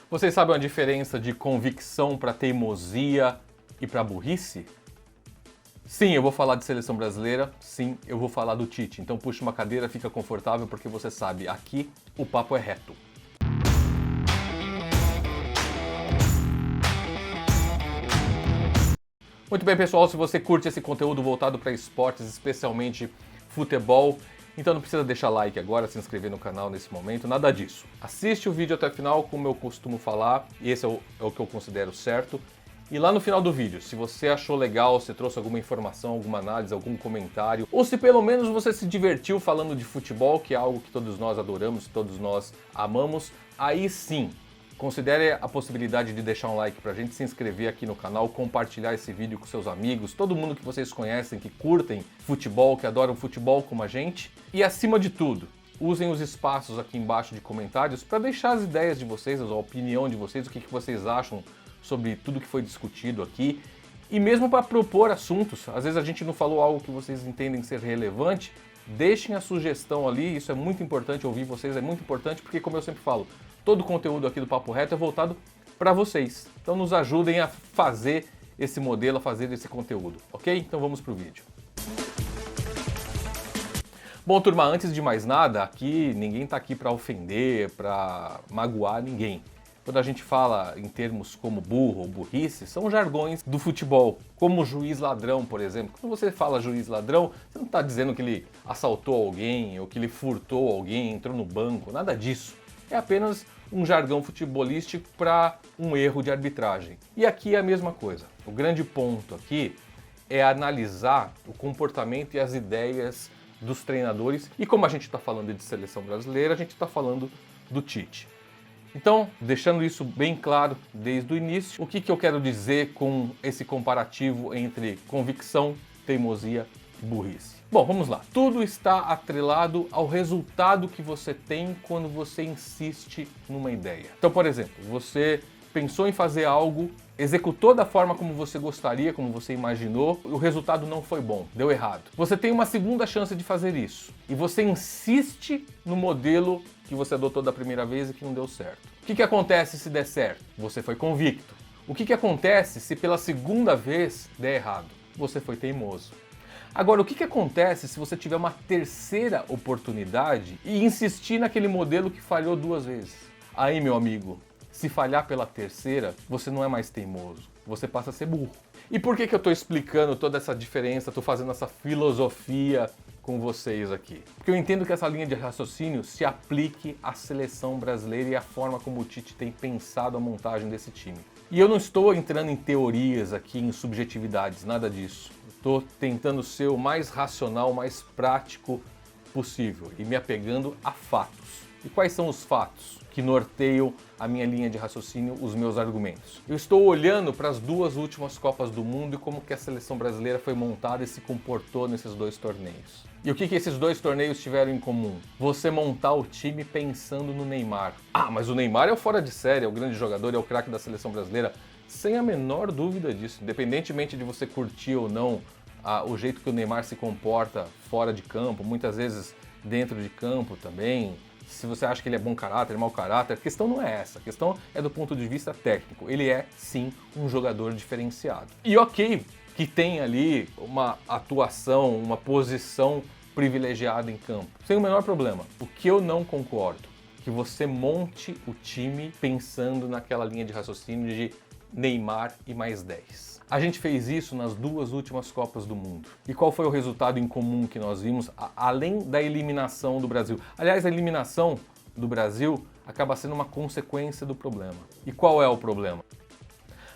Vocês sabem a diferença de convicção para teimosia e para burrice? Sim, eu vou falar de seleção brasileira, sim, eu vou falar do Tite. Então puxa uma cadeira, fica confortável, porque você sabe, aqui o papo é reto. Muito bem, pessoal, se você curte esse conteúdo voltado para esportes, especialmente futebol, então não precisa deixar like agora, se inscrever no canal nesse momento, nada disso. Assiste o vídeo até o final, como eu costumo falar, e esse é o que eu considero certo. E lá no final do vídeo, se você achou legal, se trouxe alguma informação, alguma análise, algum comentário, ou se pelo menos você se divertiu falando de futebol, que é algo que todos nós adoramos, todos nós amamos, aí sim, considere a possibilidade de deixar um like pra gente, se inscrever aqui no canal, compartilhar esse vídeo com seus amigos, todo mundo que vocês conhecem, que curtem futebol, que adoram futebol como a gente. E acima de tudo, usem os espaços aqui embaixo de comentários para deixar as ideias de vocês, a opinião de vocês, o que vocês acham sobre tudo que foi discutido aqui. E mesmo para propor assuntos, às vezes a gente não falou algo que vocês entendem ser relevante, deixem a sugestão ali, isso é muito importante, ouvir vocês é muito importante, porque como eu sempre falo, todo o conteúdo aqui do Papo Reto é voltado para vocês. Então nos ajudem a fazer esse modelo, a fazer esse conteúdo, ok? Então vamos pro vídeo. Bom, turma, antes de mais nada, aqui ninguém está aqui para ofender, para magoar ninguém. Quando a gente fala em termos como burro ou burrice, são jargões do futebol, como juiz ladrão, por exemplo. Quando você fala juiz ladrão, você não está dizendo que ele assaltou alguém ou que ele furtou alguém, entrou no banco, nada disso. É apenas um jargão futebolístico para um erro de arbitragem. E aqui é a mesma coisa. O grande ponto aqui é analisar o comportamento e as ideias dos treinadores. E como a gente está falando de seleção brasileira, a gente está falando do Tite. Então, deixando isso bem claro desde o início, o que eu quero dizer com esse comparativo entre convicção, teimosia e burrice? Bom, vamos lá. Tudo está atrelado ao resultado que você tem quando você insiste numa ideia. Então, por exemplo, você pensou em fazer algo, executou da forma como você gostaria, como você imaginou, e o resultado não foi bom, deu errado. Você tem uma segunda chance de fazer isso, e você insiste no modelo que você adotou da primeira vez e que não deu certo. O que acontece se der certo? Você foi convicto. O que acontece se pela segunda vez der errado? Você foi teimoso. Agora, o que acontece se você tiver uma terceira oportunidade e insistir naquele modelo que falhou duas vezes? Aí, meu amigo, se falhar pela terceira, você não é mais teimoso, você passa a ser burro. E por que eu estou explicando toda essa diferença, estou fazendo essa filosofia com vocês aqui? Porque eu entendo que essa linha de raciocínio se aplique à seleção brasileira e à forma como o Tite tem pensado a montagem desse time. E eu não estou entrando em teorias aqui, em subjetividades, nada disso. Estou tentando ser o mais racional, o mais prático possível e me apegando a fatos. E quais são os fatos que norteiam a minha linha de raciocínio, os meus argumentos? Eu estou olhando para as duas últimas Copas do Mundo e como que a seleção brasileira foi montada e se comportou nesses dois torneios. E o que esses dois torneios tiveram em comum? Você montar o time pensando no Neymar. Ah, mas o Neymar é o fora de série, é o grande jogador, é o craque da seleção brasileira. Sem a menor dúvida disso. Independentemente de você curtir ou não o jeito que o Neymar se comporta fora de campo, muitas vezes dentro de campo também, se você acha que ele é bom caráter, mau caráter, a questão não é essa, a questão é do ponto de vista técnico. Ele é, sim, um jogador diferenciado. E ok, que tem ali uma atuação, uma posição privilegiada em campo, sem o menor problema. O que eu não concordo, que você monte o time pensando naquela linha de raciocínio de Neymar e mais 10. A gente fez isso nas duas últimas Copas do Mundo. E qual foi o resultado em comum que nós vimos, além da eliminação do Brasil? Aliás, a eliminação do Brasil acaba sendo uma consequência do problema. E qual é o problema?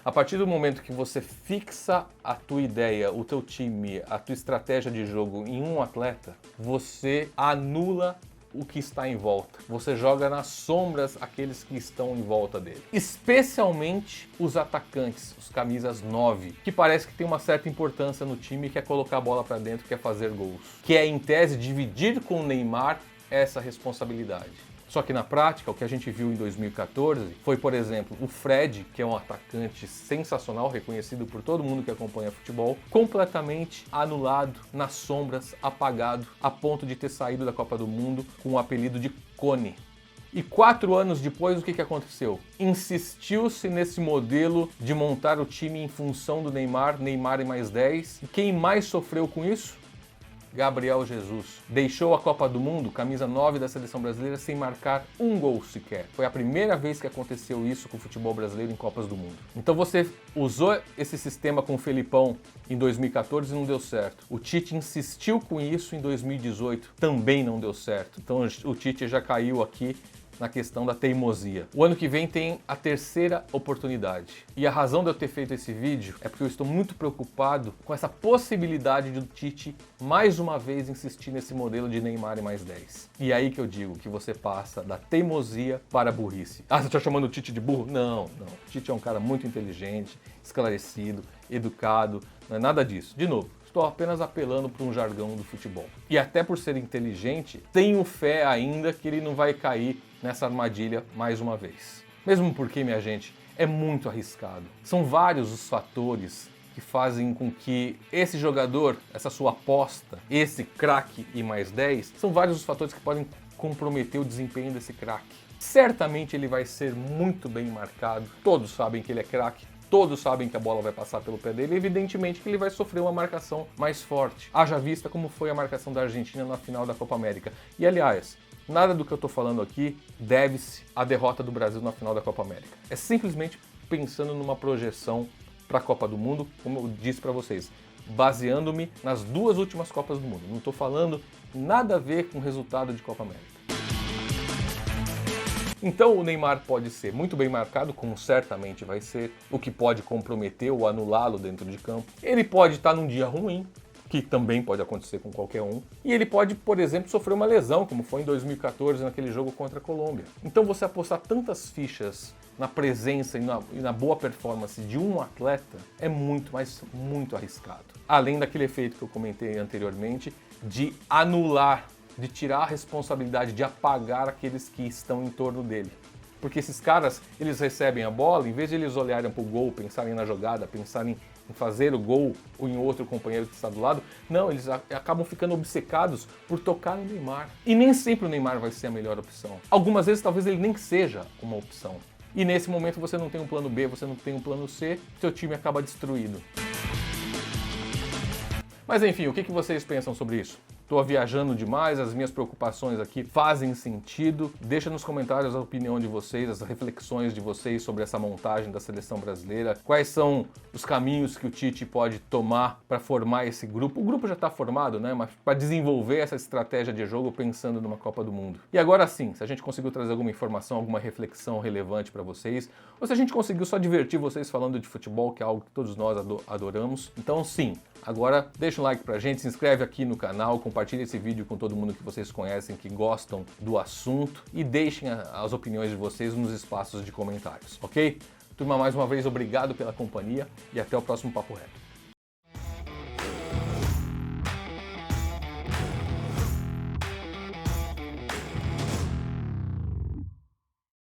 A partir do momento que você fixa a tua ideia, o teu time, a tua estratégia de jogo em um atleta, você anula o que está em volta. Você joga nas sombras aqueles que estão em volta dele. Especialmente os atacantes, os camisas 9, que parece que tem uma certa importância no time, que é colocar a bola para dentro, que é fazer gols. Que é, em tese, dividir com o Neymar essa responsabilidade. Só que na prática, o que a gente viu em 2014 foi, por exemplo, o Fred, que é um atacante sensacional, reconhecido por todo mundo que acompanha futebol, completamente anulado, nas sombras, apagado, a ponto de ter saído da Copa do Mundo com o apelido de Cone. E 4 anos depois, o que aconteceu? Insistiu-se nesse modelo de montar o time em função do Neymar, Neymar e mais 10. E quem mais sofreu com isso? Gabriel Jesus. Deixou a Copa do Mundo, camisa 9 da seleção brasileira, sem marcar um gol sequer. Foi a primeira vez que aconteceu isso com o futebol brasileiro em Copas do Mundo. Então você usou esse sistema com o Felipão em 2014 e não deu certo. O Tite insistiu com isso em 2018, também não deu certo. Então o Tite já caiu aqui na questão da teimosia. O ano que vem tem a terceira oportunidade. E a razão de eu ter feito esse vídeo é porque eu estou muito preocupado com essa possibilidade de o Tite mais uma vez insistir nesse modelo de Neymar e mais 10. E aí que eu digo que você passa da teimosia para a burrice. Ah, você está chamando o Tite de burro? Não, não. O Tite é um cara muito inteligente, esclarecido, educado, não é nada disso. De novo, estou apenas apelando para um jargão do futebol. E até por ser inteligente, tenho fé ainda que ele não vai cair nessa armadilha mais uma vez. Mesmo porque, minha gente, é muito arriscado. São vários os fatores que fazem com que esse jogador, essa sua aposta, esse craque e mais 10, são vários os fatores que podem comprometer o desempenho desse craque. Certamente ele vai ser muito bem marcado, todos sabem que ele é craque, todos sabem que a bola vai passar pelo pé dele, evidentemente que ele vai sofrer uma marcação mais forte. Haja vista como foi a marcação da Argentina na final da Copa América. E aliás, nada do que eu estou falando aqui deve-se à derrota do Brasil na final da Copa América. É simplesmente pensando numa projeção para a Copa do Mundo, como eu disse para vocês, baseando-me nas 2 últimas Copas do Mundo. Não estou falando nada a ver com o resultado de Copa América. Então o Neymar pode ser muito bem marcado, como certamente vai ser, o que pode comprometer ou anulá-lo dentro de campo. Ele pode estar num dia ruim, que também pode acontecer com qualquer um. E ele pode, por exemplo, sofrer uma lesão, como foi em 2014 naquele jogo contra a Colômbia. Então você apostar tantas fichas na presença e na boa performance de um atleta é muito, mas muito arriscado. Além daquele efeito que eu comentei anteriormente, de anular, de tirar a responsabilidade, de apagar aqueles que estão em torno dele. Porque esses caras, eles recebem a bola, em vez de eles olharem para o gol, pensarem na jogada, pensarem em fazer o gol ou em outro companheiro que está do lado, não, eles acabam ficando obcecados por tocar no Neymar. E nem sempre o Neymar vai ser a melhor opção. Algumas vezes talvez ele nem seja uma opção. E nesse momento você não tem um plano B, você não tem um plano C, seu time acaba destruído. Mas enfim, o que vocês pensam sobre isso? Estou viajando demais, as minhas preocupações aqui fazem sentido. Deixa nos comentários a opinião de vocês, as reflexões de vocês sobre essa montagem da seleção brasileira. Quais são os caminhos que o Tite pode tomar para formar esse grupo? O grupo já está formado, né? Mas para desenvolver essa estratégia de jogo pensando numa Copa do Mundo. E agora sim, se a gente conseguiu trazer alguma informação, alguma reflexão relevante para vocês, ou se a gente conseguiu só divertir vocês falando de futebol, que é algo que todos nós adoramos, então sim, agora deixa um like pra gente, se inscreve aqui no canal, compartilha esse vídeo com todo mundo que vocês conhecem, que gostam do assunto e deixem as opiniões de vocês nos espaços de comentários, ok? Turma, mais uma vez, obrigado pela companhia e até o próximo Papo Reto.